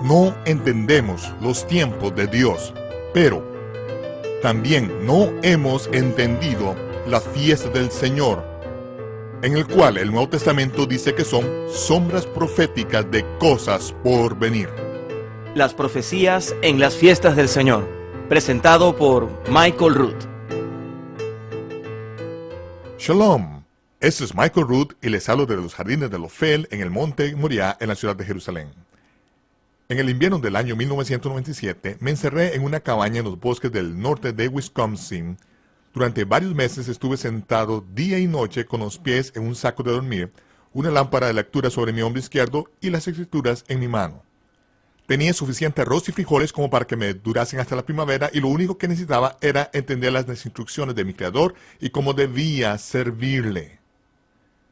no entendemos los tiempos de Dios, pero también no hemos entendido la fiesta del Señor, en el cual el Nuevo Testamento dice que son sombras proféticas de cosas por venir. Las profecías en las fiestas del Señor, presentado por Michael Root. Shalom, este es Michael Root y les hablo de los jardines de Ofel en el monte Moriah en la ciudad de Jerusalén. En el invierno del año 1997 me encerré en una cabaña en los bosques del norte de Wisconsin. Durante varios meses estuve sentado día y noche con los pies en un saco de dormir, una lámpara de lectura sobre mi hombro izquierdo y las escrituras en mi mano. Tenía suficiente arroz y frijoles como para que me durasen hasta la primavera y lo único que necesitaba era entender las instrucciones de mi Creador y cómo debía servirle.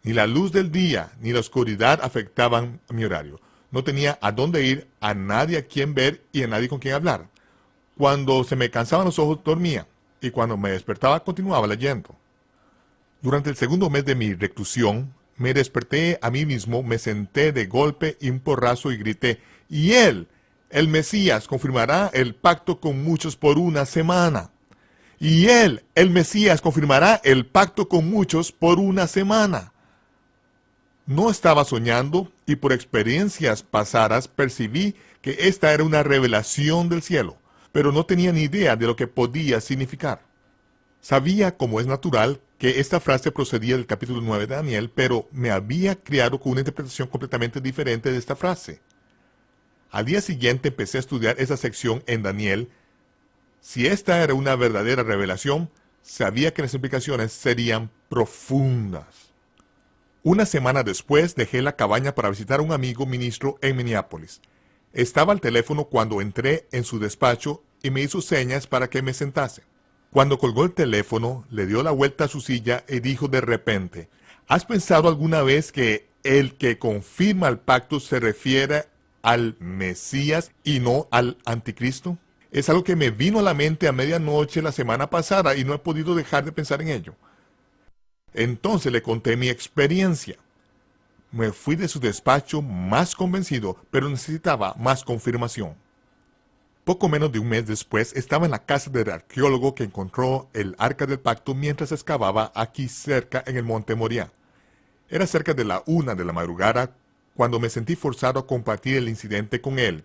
Ni la luz del día ni la oscuridad afectaban mi horario. No tenía a dónde ir, a nadie a quien ver y a nadie con quien hablar. Cuando se me cansaban los ojos dormía y cuando me despertaba continuaba leyendo. Durante el segundo mes de mi reclusión me desperté a mí mismo, me senté de golpe y un porrazo y grité: y él, el Mesías, confirmará el pacto con muchos por una semana. Y él, el Mesías, confirmará el pacto con muchos por una semana. No estaba soñando y por experiencias pasadas percibí que esta era una revelación del cielo, pero no tenía ni idea de lo que podía significar. Sabía, como es natural, que esta frase procedía del capítulo 9 de Daniel, pero me había criado con una interpretación completamente diferente de esta frase. Al día siguiente empecé a estudiar esa sección en Daniel. Si esta era una verdadera revelación, sabía que las implicaciones serían profundas. Una semana después dejé la cabaña para visitar a un amigo ministro en Minneapolis. Estaba al teléfono cuando entré en su despacho y me hizo señas para que me sentase. Cuando colgó el teléfono, le dio la vuelta a su silla y dijo de repente: ¿has pensado alguna vez que el que confirma el pacto se refiere al Mesías y no al Anticristo? Es algo que me vino a la mente a medianoche la semana pasada y no he podido dejar de pensar en ello. Entonces le conté mi experiencia. Me fui de su despacho más convencido, pero necesitaba más confirmación. Poco menos de un mes después estaba en la casa del arqueólogo que encontró el Arca del Pacto mientras excavaba aquí cerca en el monte Moriah. Era cerca de la 1 de la madrugada cuando me sentí forzado a compartir el incidente con él.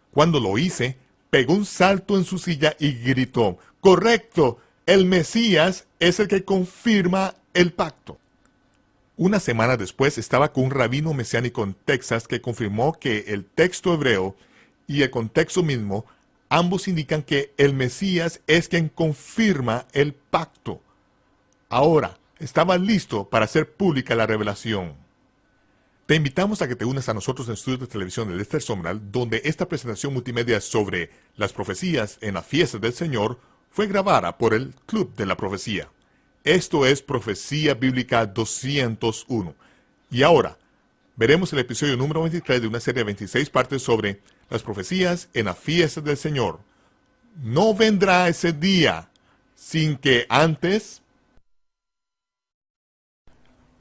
Cuando lo hice, pegó un salto en su silla y gritó: ¡correcto! El Mesías es el que confirma el pacto. Una semana después estaba con un rabino mesiánico en Texas que confirmó que el texto hebreo y el contexto mismo ambos indican que el Mesías es quien confirma el pacto. Ahora, estaba listo para hacer pública la revelación. Te invitamos a que te unas a nosotros en estudios de televisión de Lester Sumrall, donde esta presentación multimedia sobre las profecías en la fiesta del Señor fue grabada por el Club de la Profecía. Esto es Profecía Bíblica 201. Y ahora, veremos el episodio número 23 de una serie de 26 partes sobre las profecías en la fiesta del Señor. No vendrá ese día sin que antes...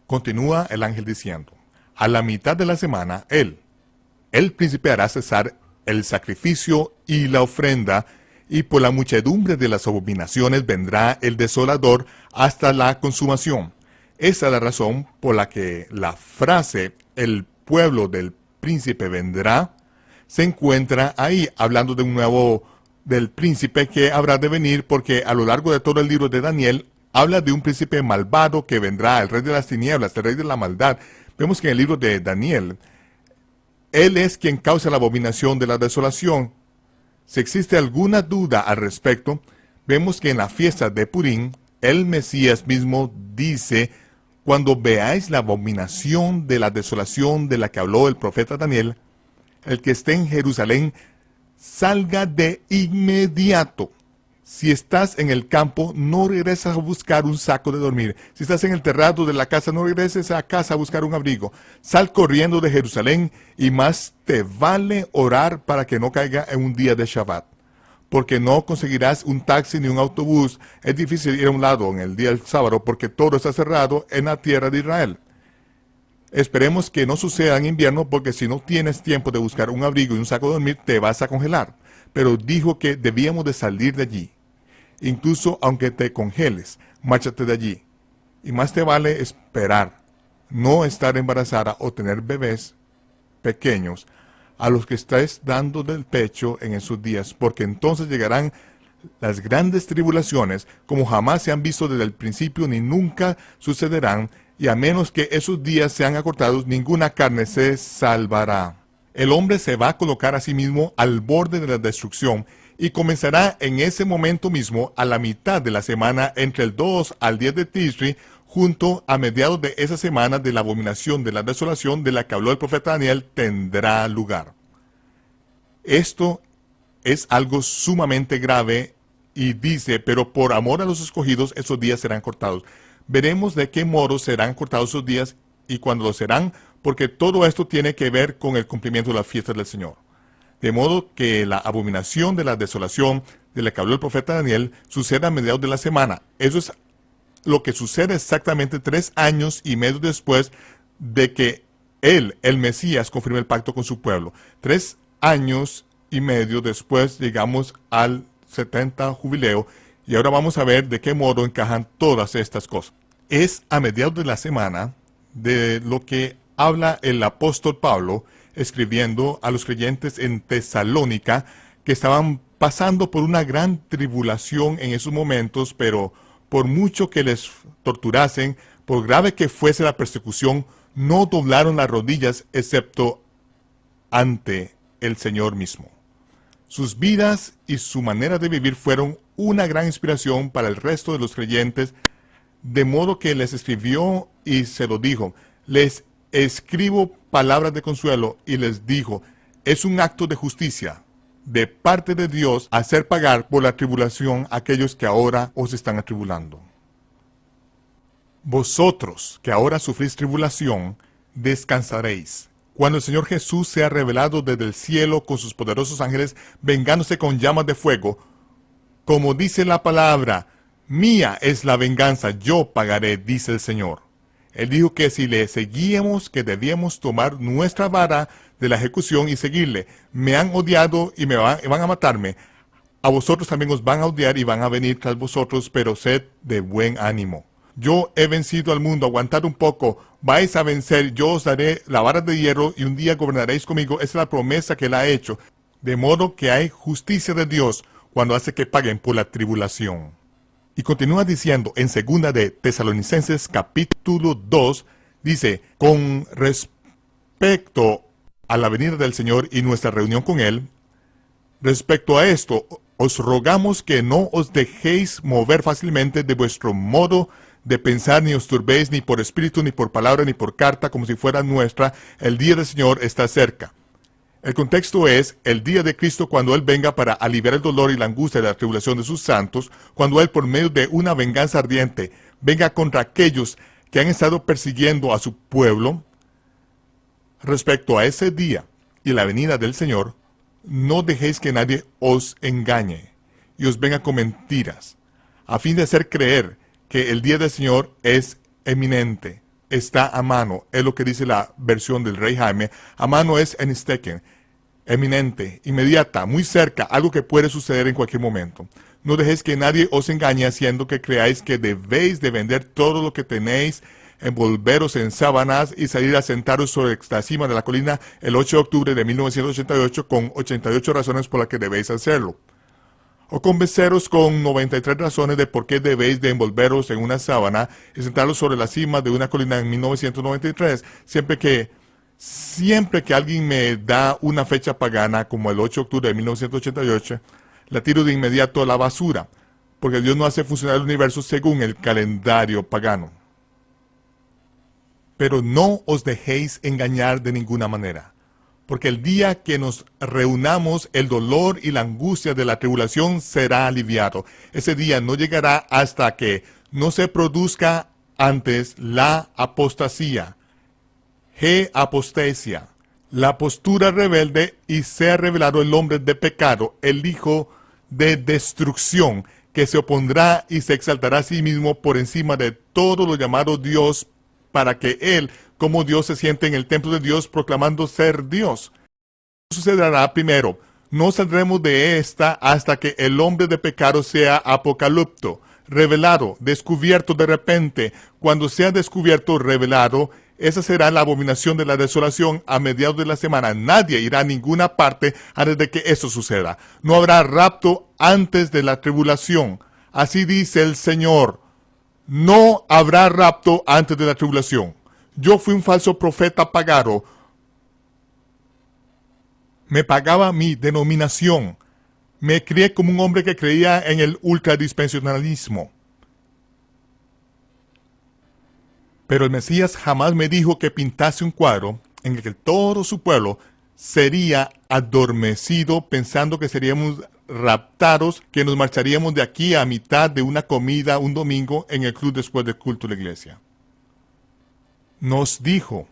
Continúa el ángel diciendo: a la mitad de la semana, el príncipe hará cesar el sacrificio y la ofrenda, y por la muchedumbre de las abominaciones vendrá el desolador hasta la consumación. Esa es la razón por la que la frase "el pueblo del príncipe vendrá" se encuentra ahí, hablando de un nuevo, del príncipe que habrá de venir, porque a lo largo de todo el libro de Daniel habla de un príncipe malvado que vendrá, el rey de las tinieblas, el rey de la maldad. Vemos que en el libro de Daniel, él es quien causa la abominación de la desolación. Si existe alguna duda al respecto, vemos que en la fiesta de Purim, el Mesías mismo dice: cuando veáis la abominación de la desolación de la que habló el profeta Daniel, el que esté en Jerusalén salga de inmediato. Si estás en el campo, no regreses a buscar un saco de dormir. Si estás en el terrado de la casa, no regreses a casa a buscar un abrigo. Sal corriendo de Jerusalén, y más te vale orar para que no caiga en un día de Shabbat. Porque no conseguirás un taxi ni un autobús. Es difícil ir a un lado en el día del sábado porque todo está cerrado en la tierra de Israel. Esperemos que no suceda en invierno, porque si no tienes tiempo de buscar un abrigo y un saco de dormir, te vas a congelar. Pero dijo que debíamos de salir de allí. Incluso aunque te congeles, márchate de allí. Y más te vale esperar, no estar embarazada o tener bebés pequeños a los que estés dando del pecho en esos días, porque entonces llegarán las grandes tribulaciones, como jamás se han visto desde el principio ni nunca sucederán, y a menos que esos días sean acortados, ninguna carne se salvará. El hombre se va a colocar a sí mismo al borde de la destrucción, y comenzará en ese momento mismo, a la mitad de la semana, entre el 2 al 10 de Tishri, junto a mediados de esa semana de la abominación de la desolación de la que habló el profeta Daniel, tendrá lugar. Esto es algo sumamente grave, y dice, pero por amor a los escogidos esos días serán cortados. Veremos de qué modo serán cortados esos días y cuándo lo serán, porque todo esto tiene que ver con el cumplimiento de las fiestas del Señor. De modo que la abominación de la desolación de la que habló el profeta Daniel sucede a mediados de la semana. Eso es lo que sucede exactamente 3 años y medio después de que él, el Mesías, confirme el pacto con su pueblo. 3 años y medio después llegamos al 70 jubileo, y ahora vamos a ver de qué modo encajan todas estas cosas. Es a mediados de la semana de lo que habla el apóstol Pablo, escribiendo a los creyentes en Tesalónica, que estaban pasando por una gran tribulación en esos momentos, pero por mucho que les torturasen, por grave que fuese la persecución, no doblaron las rodillas excepto ante el Señor mismo. Sus vidas y su manera de vivir fueron una gran inspiración para el resto de los creyentes, de modo que les escribió y se lo dijo: les escribo palabras de consuelo, y les dijo: es un acto de justicia de parte de Dios hacer pagar por la tribulación a aquellos que ahora os están atribulando. Vosotros que ahora sufrís tribulación, descansaréis, cuando el Señor Jesús sea revelado desde el cielo con sus poderosos ángeles, vengándose con llamas de fuego. Como dice la palabra, mía es la venganza, yo pagaré, dice el Señor. Él dijo que si le seguíamos, que debíamos tomar nuestra vara de la ejecución y seguirle. Me han odiado y van a matarme. A vosotros también os van a odiar y van a venir tras vosotros, pero sed de buen ánimo. Yo he vencido al mundo, aguantad un poco, vais a vencer, yo os daré la vara de hierro y un día gobernaréis conmigo. Esa es la promesa que él ha hecho. De modo que hay justicia de Dios cuando hace que paguen por la tribulación. Y continúa diciendo en 2 de Tesalonicenses capítulo 2, dice: con respecto a la venida del Señor y nuestra reunión con él, respecto a esto, os rogamos que no os dejéis mover fácilmente de vuestro modo de pensar, ni os turbéis ni por espíritu, ni por palabra, ni por carta, como si fuera nuestra. El día del Señor está cerca. El contexto es el día de Cristo, cuando Él venga para aliviar el dolor y la angustia de la tribulación de sus santos, cuando Él, por medio de una venganza ardiente, venga contra aquellos que han estado persiguiendo a su pueblo. Respecto a ese día y la venida del Señor, no dejéis que nadie os engañe y os venga con mentiras, a fin de hacer creer que el día del Señor es eminente, está a mano. Es lo que dice la versión del Rey Jaime. A mano es ensteken, eminente, inmediata, muy cerca, algo que puede suceder en cualquier momento. No dejéis que nadie os engañe haciendo que creáis que debéis de vender todo lo que tenéis, envolveros en sábanas y salir a sentaros sobre la cima de la colina el 8 de octubre de 1988 con 88 razones por las que debéis hacerlo. O convenceros con 93 razones de por qué debéis de envolveros en una sábana y sentaros sobre la cima de una colina en 1993, siempre que alguien me da una fecha pagana como el 8 de octubre de 1988, la tiro de inmediato a la basura, porque Dios no hace funcionar el universo según el calendario pagano. Pero no os dejéis engañar de ninguna manera, porque el día que nos reunamos, el dolor y la angustia de la tribulación será aliviado. Ese día no llegará hasta que no se produzca antes la apostasía, apostasia, la postura rebelde, y sea revelado el hombre de pecado, el hijo de destrucción, que se opondrá y se exaltará a sí mismo por encima de todo lo llamado Dios, para que él cómo Dios se siente en el templo de Dios proclamando ser Dios. Sucederá primero. No saldremos de esta hasta que el hombre de pecado sea apocalipto, revelado, descubierto de repente. Cuando sea descubierto, revelado, esa será la abominación de la desolación a mediados de la semana. Nadie irá a ninguna parte antes de que eso suceda. No habrá rapto antes de la tribulación. Así dice el Señor. No habrá rapto antes de la tribulación. Yo fui un falso profeta pagado. Me pagaba mi denominación. Me crié como un hombre que creía en el ultradispensacionalismo. Pero el Mesías jamás me dijo que pintase un cuadro en el que todo su pueblo sería adormecido pensando que seríamos raptados, que nos marcharíamos de aquí a mitad de una comida un domingo en el club después del culto de la iglesia. Nos dijo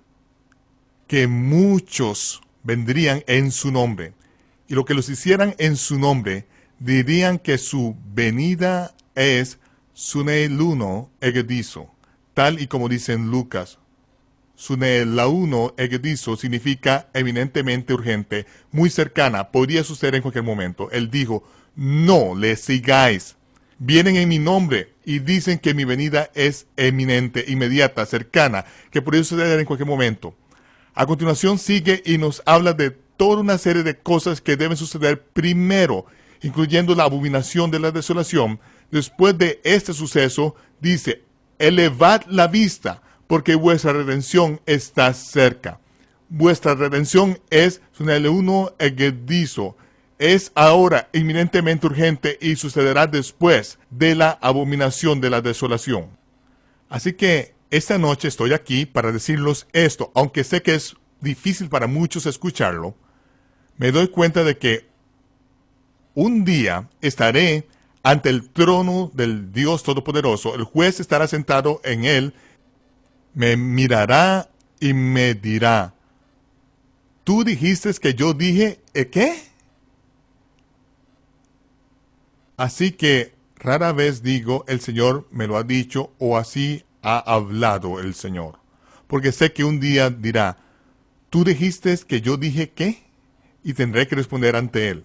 que muchos vendrían en su nombre, y lo que los hicieran en su nombre, dirían que su venida es suneiluno egedizo, tal y como dice en Lucas. Sunelauno egedizo significa eminentemente urgente, muy cercana, podría suceder en cualquier momento. Él dijo, no le sigáis. Vienen en mi nombre y dicen que mi venida es eminente, inmediata, cercana, que podría suceder en cualquier momento. A continuación sigue y nos habla de toda una serie de cosas que deben suceder primero, incluyendo la abominación de la desolación. Después de este suceso, dice, elevad la vista, porque vuestra redención está cerca. Vuestra redención es suneleuno egedizo. Es ahora inminentemente urgente y sucederá después de la abominación de la desolación. Así que esta noche estoy aquí para decirles esto, aunque sé que es difícil para muchos escucharlo. Me doy cuenta de que un día estaré ante el trono del Dios Todopoderoso. El juez estará sentado en él, me mirará y me dirá, ¿tú dijiste que yo dije qué? Así que rara vez digo, el Señor me lo ha dicho o así ha hablado el Señor. Porque sé que un día dirá, ¿tú dijiste que yo dije qué? Y tendré que responder ante Él.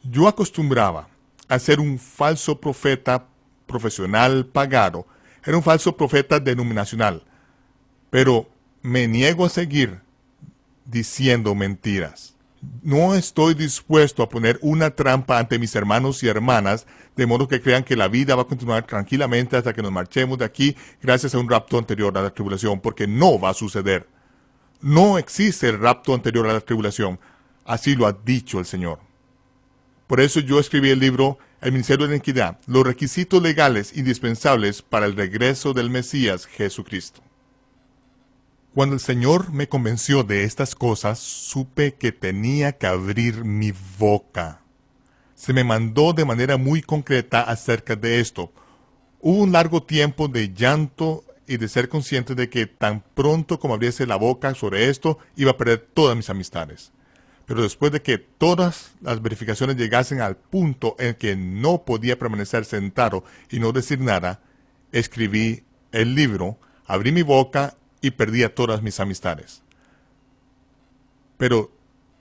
Yo acostumbraba a ser un falso profeta profesional pagado. Era un falso profeta denominacional. Pero me niego a seguir diciendo mentiras. No estoy dispuesto a poner una trampa ante mis hermanos y hermanas, de modo que crean que la vida va a continuar tranquilamente hasta que nos marchemos de aquí gracias a un rapto anterior a la tribulación, porque no va a suceder. No existe el rapto anterior a la tribulación. Así lo ha dicho el Señor. Por eso yo escribí el libro El Ministerio de la Iniquidad, los requisitos legales indispensables para el regreso del Mesías Jesucristo. Cuando el Señor me convenció de estas cosas, supe que tenía que abrir mi boca. Se me mandó de manera muy concreta acerca de esto. Hubo un largo tiempo de llanto y de ser consciente de que tan pronto como abriese la boca sobre esto, iba a perder todas mis amistades. Pero después de que todas las verificaciones llegasen al punto en que no podía permanecer sentado y no decir nada, escribí el libro, abrí mi boca y perdí a todas mis amistades. Pero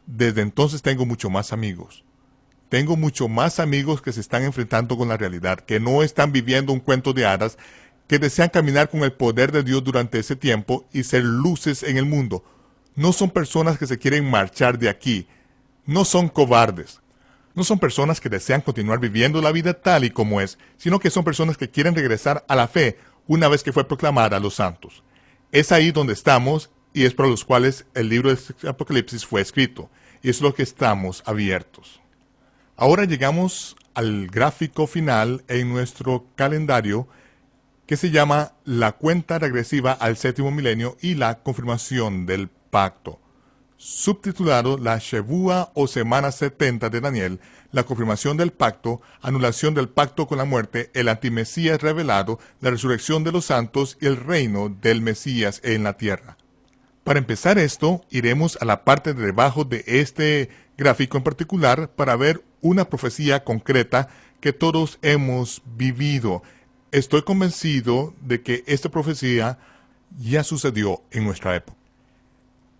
desde entonces tengo mucho más amigos. Tengo mucho más amigos que se están enfrentando con la realidad, que no están viviendo un cuento de hadas, que desean caminar con el poder de Dios durante ese tiempo y ser luces en el mundo. No son personas que se quieren marchar de aquí. No son cobardes. No son personas que desean continuar viviendo la vida tal y como es, sino que son personas que quieren regresar a la fe una vez que fue proclamada a los santos. Es ahí donde estamos y es para los cuales el libro de Apocalipsis fue escrito. Y es lo que estamos abiertos. Ahora llegamos al gráfico final en nuestro calendario que se llama la cuenta regresiva al séptimo milenio y la confirmación del pacto. Subtitulado la Shevúa o Semana 70 de Daniel, la confirmación del pacto, anulación del pacto con la muerte, el antimesías revelado, la resurrección de los santos y el reino del Mesías en la tierra. Para empezar esto, iremos a la parte de debajo de este gráfico en particular para ver una profecía concreta que todos hemos vivido. Estoy convencido de que esta profecía ya sucedió en nuestra época.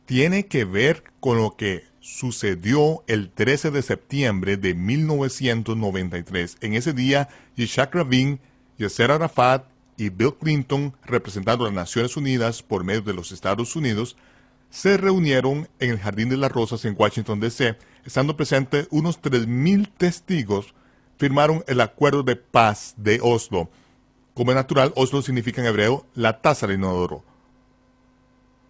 Tiene que ver con lo que sucedió el 13 de septiembre de 1993. En ese día, Yitzhak Rabin, Yasser Arafat y Bill Clinton, representando a las Naciones Unidas por medio de los Estados Unidos, se reunieron en el Jardín de las Rosas en Washington, D.C., estando presentes unos 3,000 testigos, firmaron el Acuerdo de Paz de Oslo. Como es natural, Oslo significa en hebreo la taza del inodoro,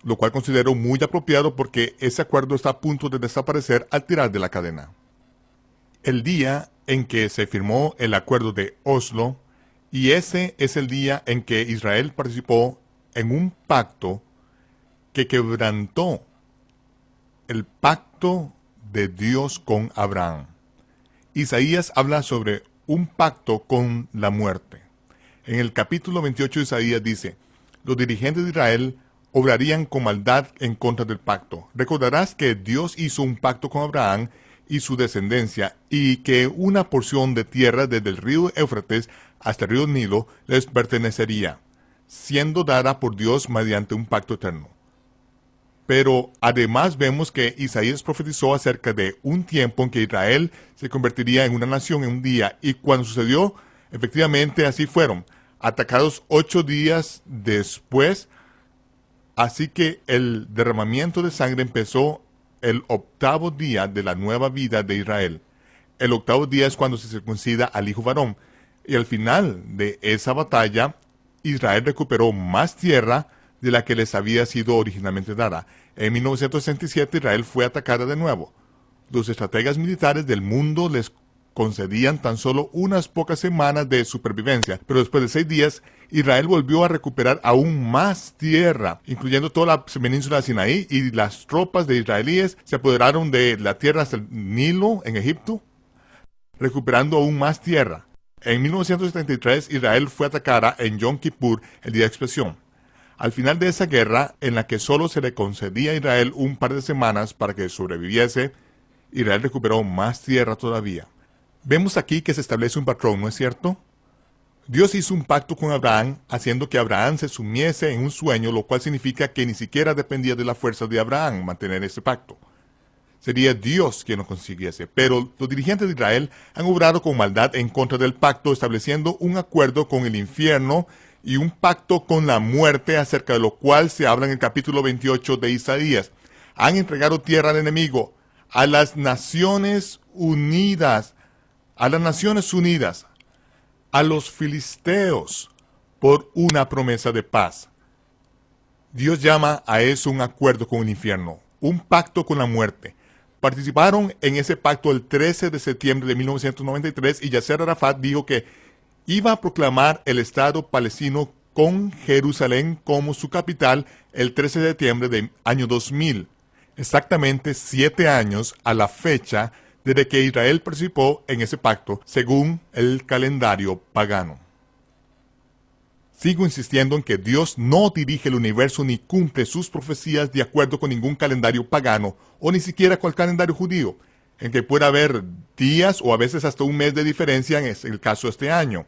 lo cual considero muy apropiado porque ese acuerdo está a punto de desaparecer al tirar de la cadena. El día en que se firmó el Acuerdo de Oslo, y ese es el día en que Israel participó en un pacto que quebrantó el pacto de Dios con Abraham. Isaías habla sobre un pacto con la muerte. En el capítulo 28 de Isaías dice: los dirigentes de Israel obrarían con maldad en contra del pacto. Recordarás que Dios hizo un pacto con Abraham y su descendencia, y que una porción de tierra desde el río Éufrates hasta el río Nilo les pertenecería, siendo dada por Dios mediante un pacto eterno. Pero además vemos que Isaías profetizó acerca de un tiempo en que Israel se convertiría en una nación en un día, y cuando sucedió, efectivamente así fueron, atacados 8 días después. Así que el derramamiento de sangre empezó el 8º día de la nueva vida de Israel. El 8º día es cuando se circuncida al hijo varón. Y al final de esa batalla, Israel recuperó más tierra de la que les había sido originalmente dada. En 1967 Israel fue atacada de nuevo. Los estrategas militares del mundo les concedían tan solo unas pocas semanas de supervivencia, pero después de 6 días, Israel volvió a recuperar aún más tierra, incluyendo toda la península de Sinaí, y las tropas de israelíes se apoderaron de la tierra hasta el Nilo en Egipto, recuperando aún más tierra. En 1973, Israel fue atacada en Yom Kippur, el día de expiación. Al final de esa guerra, en la que solo se le concedía a Israel un par de semanas para que sobreviviese, Israel recuperó más tierra todavía. Vemos aquí que se establece un patrón, ¿no es cierto? Dios hizo un pacto con Abraham, haciendo que Abraham se sumiese en un sueño, lo cual significa que ni siquiera dependía de la fuerza de Abraham mantener ese pacto. Sería Dios quien lo consiguiese, pero los dirigentes de Israel han obrado con maldad en contra del pacto, estableciendo un acuerdo con el infierno y un pacto con la muerte, acerca de lo cual se habla en el capítulo 28 de Isaías. Han entregado tierra al enemigo, a las Naciones Unidas, a los filisteos, por una promesa de paz. Dios llama a eso un acuerdo con el infierno, un pacto con la muerte. Participaron en ese pacto el 13 de septiembre de 1993 y Yasser Arafat dijo que iba a proclamar el Estado palestino con Jerusalén como su capital el 13 de septiembre del año 2000, exactamente 7 años a la fecha desde que Israel participó en ese pacto según el calendario pagano. Sigo insistiendo en que Dios no dirige el universo ni cumple sus profecías de acuerdo con ningún calendario pagano o ni siquiera con el calendario judío, en que pueda haber días o a veces hasta un mes de diferencia en el caso de este año.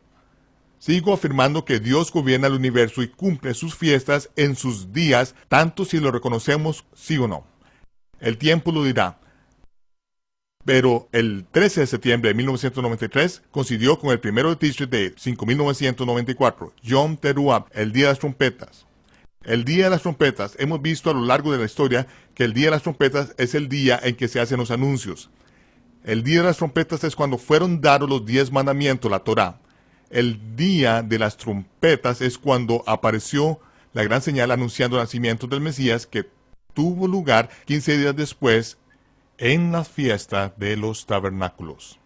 Sigo afirmando que Dios gobierna el universo y cumple sus fiestas en sus días, tanto si lo reconocemos sí o no. El tiempo lo dirá. Pero el 13 de septiembre de 1993 coincidió con el 1 de Tishri de 5994, Yom Teruah, el Día de las Trompetas. El Día de las Trompetas, hemos visto a lo largo de la historia que el Día de las Trompetas es el día en que se hacen los anuncios. El Día de las Trompetas es cuando fueron dados los 10 mandamientos, la Torá. El Día de las Trompetas es cuando apareció la gran señal anunciando el nacimiento del Mesías, que tuvo lugar 15 días después en la fiesta de los tabernáculos.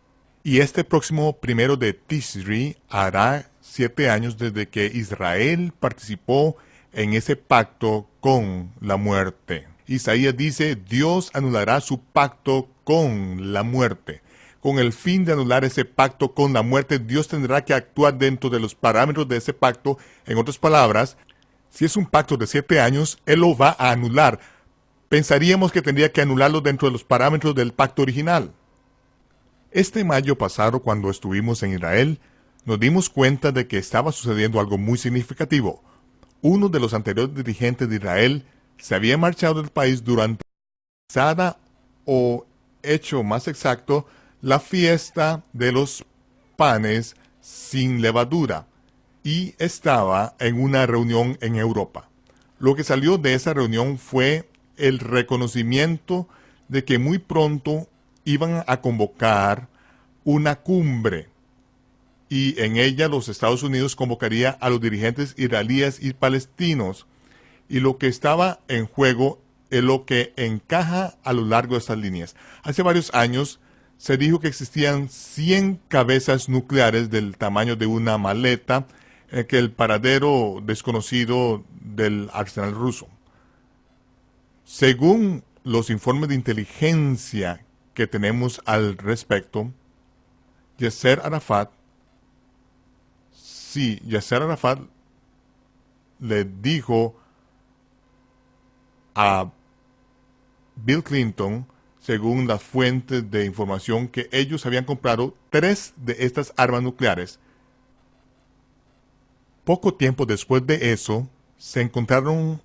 Y este próximo 1 de Tishri hará 7 años desde que Israel participó en ese pacto con la muerte. Isaías dice: Dios anulará su pacto con la muerte. Con el fin de anular ese pacto con la muerte, Dios tendrá que actuar dentro de los parámetros de ese pacto. En otras palabras, si es un pacto de 7 años, Él lo va a anular. Pensaríamos que tendría que anularlo dentro de los parámetros del pacto original. Este mayo pasado, cuando estuvimos en Israel, nos dimos cuenta de que estaba sucediendo algo muy significativo. uno de los anteriores dirigentes de Israel se había marchado del país durante la o hecho más exacto, la fiesta de los panes sin levadura, y estaba en una reunión en Europa. Lo que salió de esa reunión fue el reconocimiento de que muy pronto iban a convocar una cumbre, y en ella los Estados Unidos convocaría a los dirigentes israelíes y palestinos, y lo que estaba en juego es lo que encaja a lo largo de estas líneas. Hace varios años se dijo que existían 100 cabezas nucleares del tamaño de una maleta que el paradero desconocido del arsenal ruso. Según los informes de inteligencia que tenemos al respecto, Yasser Arafat le dijo a Bill Clinton, según las fuentes de información, que ellos habían comprado 3 de estas armas nucleares. Poco tiempo después de eso, se encontraron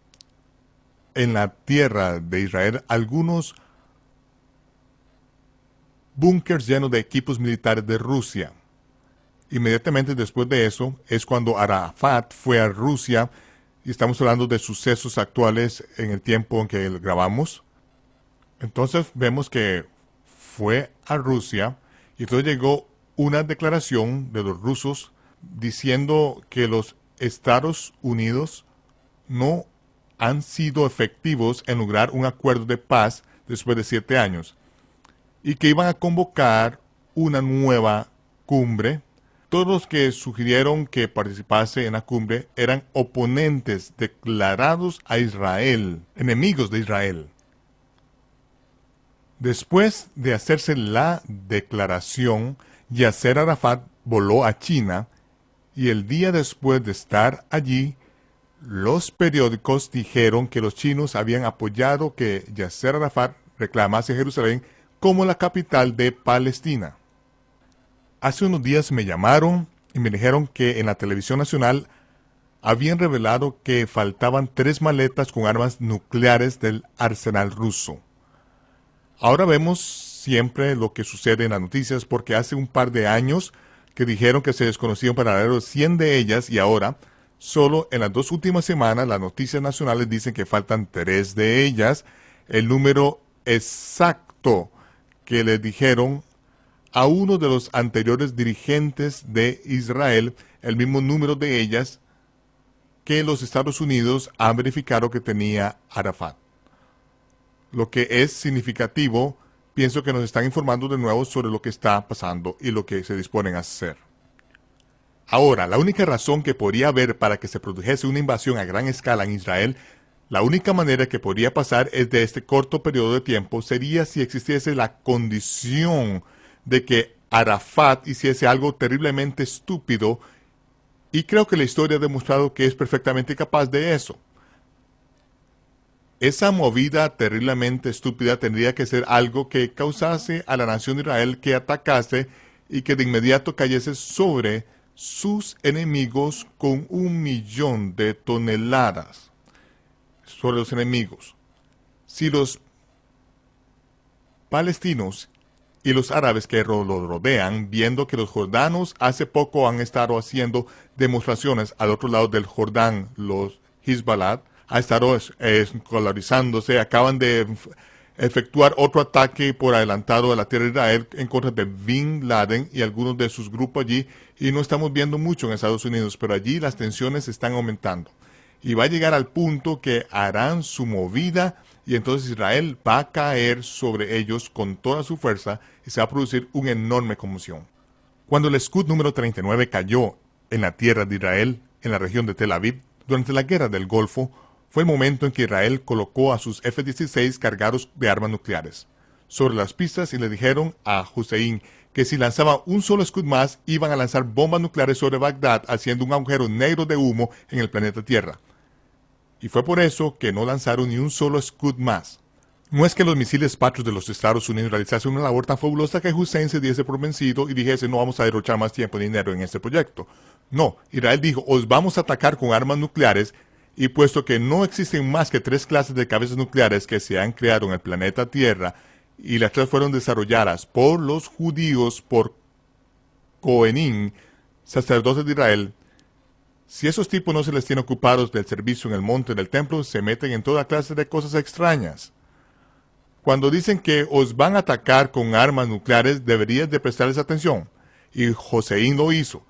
en la tierra de Israel algunos búnkers llenos de equipos militares de Rusia. Inmediatamente después de eso es cuando Arafat fue a Rusia, y estamos hablando de sucesos actuales en el tiempo en que grabamos. Entonces vemos que fue a Rusia y entonces llegó una declaración de los rusos diciendo que los Estados Unidos no han sido efectivos en lograr un acuerdo de paz después de 7 años y que iban a convocar una nueva cumbre. Todos los que sugirieron que participase en la cumbre eran oponentes declarados a Israel, enemigos de Israel. Después de hacerse la declaración, Yasser Arafat voló a China y el día después de estar allí, los periódicos dijeron que los chinos habían apoyado que Yasser Arafat reclamase Jerusalén como la capital de Palestina. Hace unos días me llamaron y me dijeron que en la televisión nacional habían revelado que faltaban 3 maletas con armas nucleares del arsenal ruso. Ahora vemos siempre lo que sucede en las noticias porque hace un par de años que dijeron que se desconocía un paradero de 100 de ellas y ahora, solo en las 2 últimas semanas, las noticias nacionales dicen que faltan 3 de ellas. El número exacto que les dijeron a uno de los anteriores dirigentes de Israel, el mismo número de ellas que los Estados Unidos han verificado que tenía Arafat. Lo que es significativo, pienso que nos están informando de nuevo sobre lo que está pasando y lo que se disponen a hacer. Ahora, la única razón que podría haber para que se produjese una invasión a gran escala en Israel, la única manera que podría pasar es de este corto periodo de tiempo, sería si existiese la condición de que Arafat hiciese algo terriblemente estúpido, y creo que la historia ha demostrado que es perfectamente capaz de eso. Esa movida terriblemente estúpida tendría que ser algo que causase a la nación de Israel que atacase y que de inmediato cayese sobre sus enemigos con 1.000.000 de toneladas sobre los enemigos. Si los palestinos y los árabes que lo rodean, viendo que los jordanos hace poco han estado haciendo demostraciones al otro lado del Jordán, los Hezbollah, ha estado escolarizándose, acaban de efectuar otro ataque por adelantado a la tierra de Israel en contra de Bin Laden y algunos de sus grupos allí, y no estamos viendo mucho en Estados Unidos, pero allí las tensiones están aumentando. Y va a llegar al punto que harán su movida y entonces Israel va a caer sobre ellos con toda su fuerza y se va a producir una enorme conmoción. Cuando el Scud número 39 cayó en la tierra de Israel, en la región de Tel Aviv, durante la guerra del Golfo, fue el momento en que Israel colocó a sus F-16 cargados de armas nucleares sobre las pistas y le dijeron a Hussein que si lanzaba un solo Scud más, iban a lanzar bombas nucleares sobre Bagdad, haciendo un agujero negro de humo en el planeta Tierra. Y fue por eso que no lanzaron ni un solo Scud más. No es que los misiles Patriot de los Estados Unidos realizasen una labor tan fabulosa que Hussein se diese por vencido y dijese no vamos a derrochar más tiempo y dinero en este proyecto. No, Israel dijo, os vamos a atacar con armas nucleares Y puesto que no existen más que 3 clases de cabezas nucleares que se han creado en el planeta Tierra, y las 3 fueron desarrolladas por los judíos, por Cohenim, sacerdotes de Israel, si esos tipos no se les tiene ocupados del servicio en el monte del templo, se meten en toda clase de cosas extrañas. Cuando dicen que os van a atacar con armas nucleares, deberías de prestarles atención. Y Joseín lo hizo.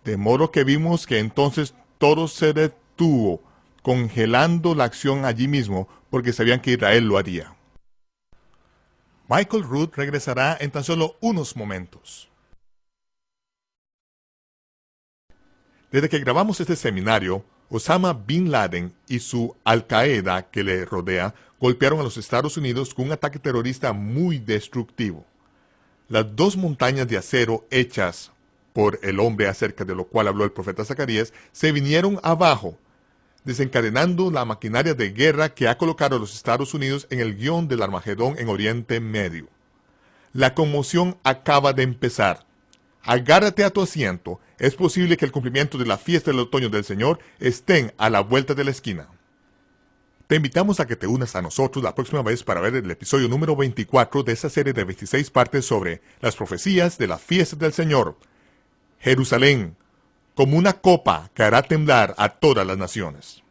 De modo que vimos que entonces todo se detuvo, congelando la acción allí mismo, porque sabían que Israel lo haría. Michael Root regresará en tan solo unos momentos. Desde que grabamos este seminario, Osama Bin Laden y su Al-Qaeda que le rodea golpearon a los Estados Unidos con un ataque terrorista muy destructivo. Las 2 montañas de acero hechas por el hombre acerca de lo cual habló el profeta Zacarías se vinieron abajo, desencadenando la maquinaria de guerra que ha colocado a los Estados Unidos en el guión del Armagedón en Oriente Medio. La conmoción acaba de empezar. Agárrate a tu asiento. Es posible que el cumplimiento de la fiesta del otoño del Señor estén a la vuelta de la esquina. Te invitamos a que te unas a nosotros la próxima vez para ver el episodio número 24 de esta serie de 26 partes sobre las profecías de la fiesta del Señor. Jerusalén, como una copa que hará temblar a todas las naciones.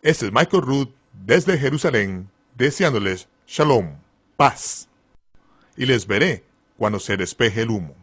Este es Michael Root desde Jerusalén, deseándoles Shalom, paz. Y les veré cuando se despeje el humo.